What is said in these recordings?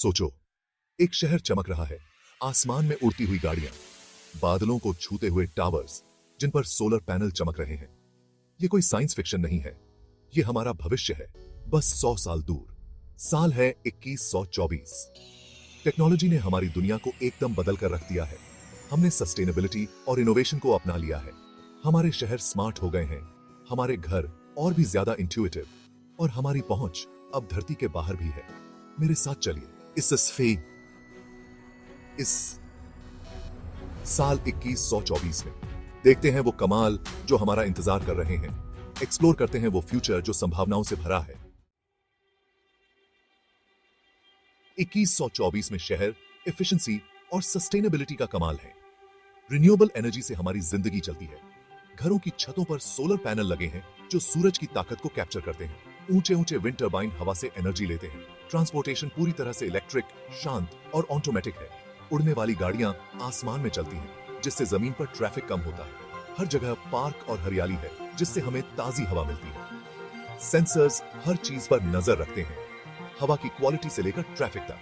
सोचो, एक शहर चमक रहा है, आसमान में उड़ती हुई गाड़ियां, बादलों को छूते हुए टावर्स जिन पर सोलर पैनल चमक रहे हैं। ये कोई साइंस फिक्शन नहीं है, ये हमारा भविष्य है, बस 100 साल दूर। साल है 2124। टेक्नोलॉजी ने हमारी दुनिया को एकदम बदल कर रख दिया है। हमने सस्टेनेबिलिटी और इनोवेशन को अपना लिया है। हमारे शहर स्मार्ट हो गए हैं, हमारे घर और भी ज्यादा इंट्यूटिव, और हमारी पहुंच अब धरती के बाहर भी है। मेरे साथ चलिए इस साल 2124 में देखते हैं वो कमाल जो हमारा इंतजार कर रहे हैं। एक्सप्लोर करते हैं वो फ्यूचर जो संभावनाओं से भरा है। 2124 में शहर एफिशिएंसी और सस्टेनेबिलिटी का कमाल है। रिन्यूएबल एनर्जी से हमारी जिंदगी चलती है। घरों की छतों पर सोलर पैनल लगे हैं जो सूरज की ताकत को कैप्चर करते हैं। ऊंचे ऊंचे विंड टर्बाइन हवा से एनर्जी लेते हैं। ट्रांसपोर्टेशन पूरी तरह से इलेक्ट्रिक, शांत और ऑटोमेटिक है। उड़ने वाली गाड़ियां आसमान में चलती हैं, जिससे जमीन पर ट्रैफिक कम होता है। हर जगह पार्क और हरियाली है, जिससे हमें ताजी हवा मिलती है। सेंसर्स हर चीज पर नजर रखते हैं, हवा की क्वालिटी से लेकर ट्रैफिक तक।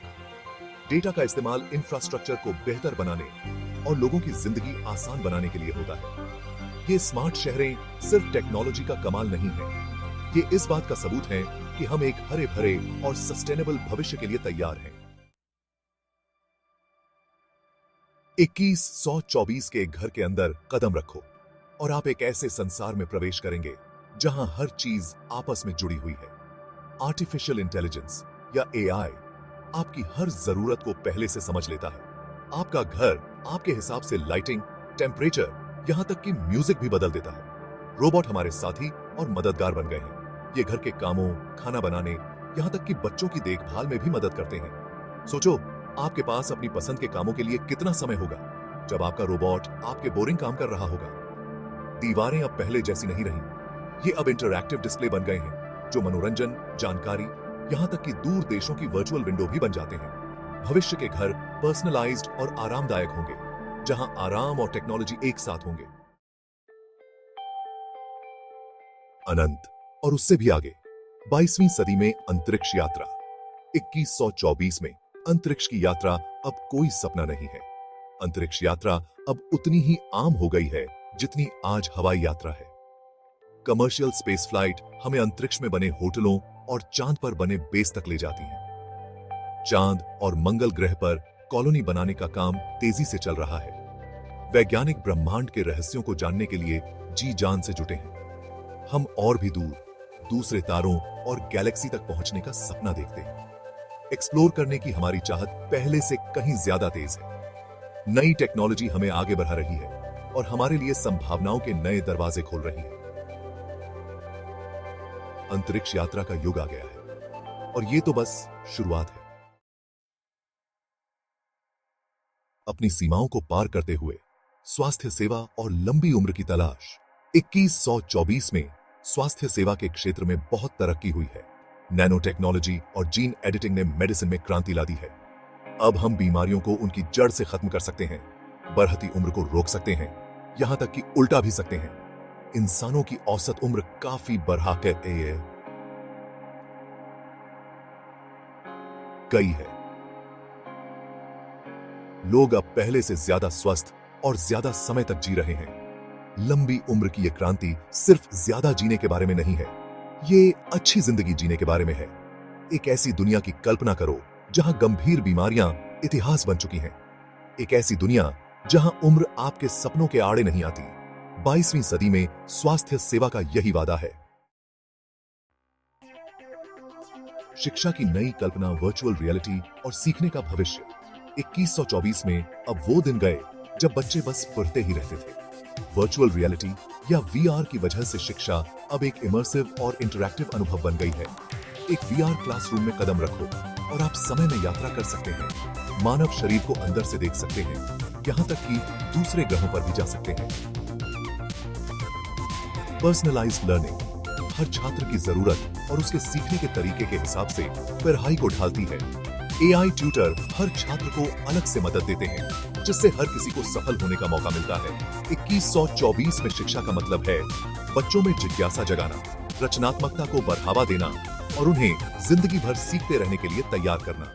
डेटा का इस्तेमाल इंफ्रास्ट्रक्चर को बेहतर बनाने और लोगों की जिंदगी आसान बनाने के लिए होता है। ये स्मार्ट शहरें सिर्फ टेक्नोलॉजी का कमाल नहीं है, ये इस बात का सबूत है कि हम एक हरे भरे और सस्टेनेबल भविष्य के लिए तैयार हैं। 2124 के एक घर के अंदर कदम रखो और आप एक ऐसे संसार में प्रवेश करेंगे जहां हर चीज आपस में जुड़ी हुई है। आर्टिफिशियल इंटेलिजेंस या एआई आपकी हर जरूरत को पहले से समझ लेता है। आपका घर आपके हिसाब से लाइटिंग, टेम्परेचर, यहां तक कि म्यूजिक भी बदल देता है। रोबोट हमारे साथी और मददगार बन गए हैं। ये घर के कामों, खाना बनाने, यहां तक कि बच्चों की देखभाल में भी मदद करते हैं। सोचो, आपके पास अपनी पसंद के कामों के लिए कितना समय होगा जब आपका रोबोट आपके बोरिंग काम कर रहा होगा। दीवारें अब पहले जैसी नहीं रही, ये अब इंटरैक्टिव डिस्प्ले बन गए हैं जो मनोरंजन, जानकारी, यहां तक कि दूर देशों की वर्चुअल विंडो भी बन जाते हैं। भविष्य के घर पर्सनलाइज्ड और आरामदायक होंगे, जहां आराम और टेक्नोलॉजी एक साथ होंगे। अनंत और उससे भी आगे 22वीं सदी में अंतरिक्ष यात्रा। 2124 में अंतरिक्ष की यात्रा अब कोई सपना नहीं है। अंतरिक्ष यात्रा अब उतनी ही आम हो गई है जितनी आज हवाई यात्रा है। कमर्शियल स्पेस फ्लाइट हमें अंतरिक्ष में बने होटलों और चांद पर बने बेस तक ले जाती है। चांद और मंगल ग्रह पर कॉलोनी बनाने का काम तेजी से चल रहा है। वैज्ञानिक ब्रह्मांड के रहस्यों को जानने के लिए जी जान से जुटे हैं। हम और भी दूर दूसरे तारों और गैलेक्सी तक पहुंचने का सपना देखते हैं। एक्सप्लोर करने की हमारी चाहत पहले से कहीं ज्यादा तेज है। नई टेक्नोलॉजी हमें आगे बढ़ा रही है और हमारे लिए संभावनाओं के नए दरवाजे खोल रही है। अंतरिक्ष यात्रा का युग आ गया है और ये तो बस शुरुआत है। अपनी सीमाओं को पार करते हुए स्वास्थ्य सेवा और लंबी उम्र की तलाश। 2124 में स्वास्थ्य सेवा के क्षेत्र में बहुत तरक्की हुई है। नैनो टेक्नोलॉजी और जीन एडिटिंग ने मेडिसिन में क्रांति ला दी है। अब हम बीमारियों को उनकी जड़ से खत्म कर सकते हैं, बढ़ती उम्र को रोक सकते हैं, यहां तक कि उल्टा भी सकते हैं। इंसानों की औसत उम्र काफी बढ़ाकर गई है। लोग अब पहले से ज्यादा स्वस्थ और ज्यादा समय तक जी रहे हैं। लंबी उम्र की यह क्रांति सिर्फ ज्यादा जीने के बारे में नहीं है, ये अच्छी जिंदगी जीने के बारे में है। एक ऐसी दुनिया की कल्पना करो जहां गंभीर बीमारियां इतिहास बन चुकी हैं। एक ऐसी दुनिया जहां उम्र आपके सपनों के आड़े नहीं आती। 22वीं सदी में स्वास्थ्य सेवा का यही वादा है। शिक्षा की नई कल्पना, वर्चुअल रियलिटी और सीखने का भविष्य। 2124 में अब वो दिन गए जब बच्चे बस पढ़ते ही रहते थे। वर्चुअल रियलिटी या वीआर की वजह से शिक्षा अब एक इमर्सिव और इंटरैक्टिव अनुभव बन गई है। एक वीआर क्लासरूम में कदम रखो और आप समय में यात्रा कर सकते हैं। मानव शरीर को अंदर से देख सकते हैं, यहां तक कि दूसरे ग्रहों पर भी जा सकते हैं। पर्सनलाइज्ड लर्निंग हर छात्र की जरूरत और उसके सीखने के तरीके के हिसाब से पढ़ाई को ढालती है। एआई ट्यूटर हर छात्र को अलग से मदद देते हैं, जिससे हर किसी को सफल होने का मौका मिलता है। 2124 में शिक्षा का मतलब है बच्चों में जिज्ञासा जगाना, रचनात्मकता को बढ़ावा देना और उन्हें जिंदगी भर सीखते रहने के लिए तैयार करना।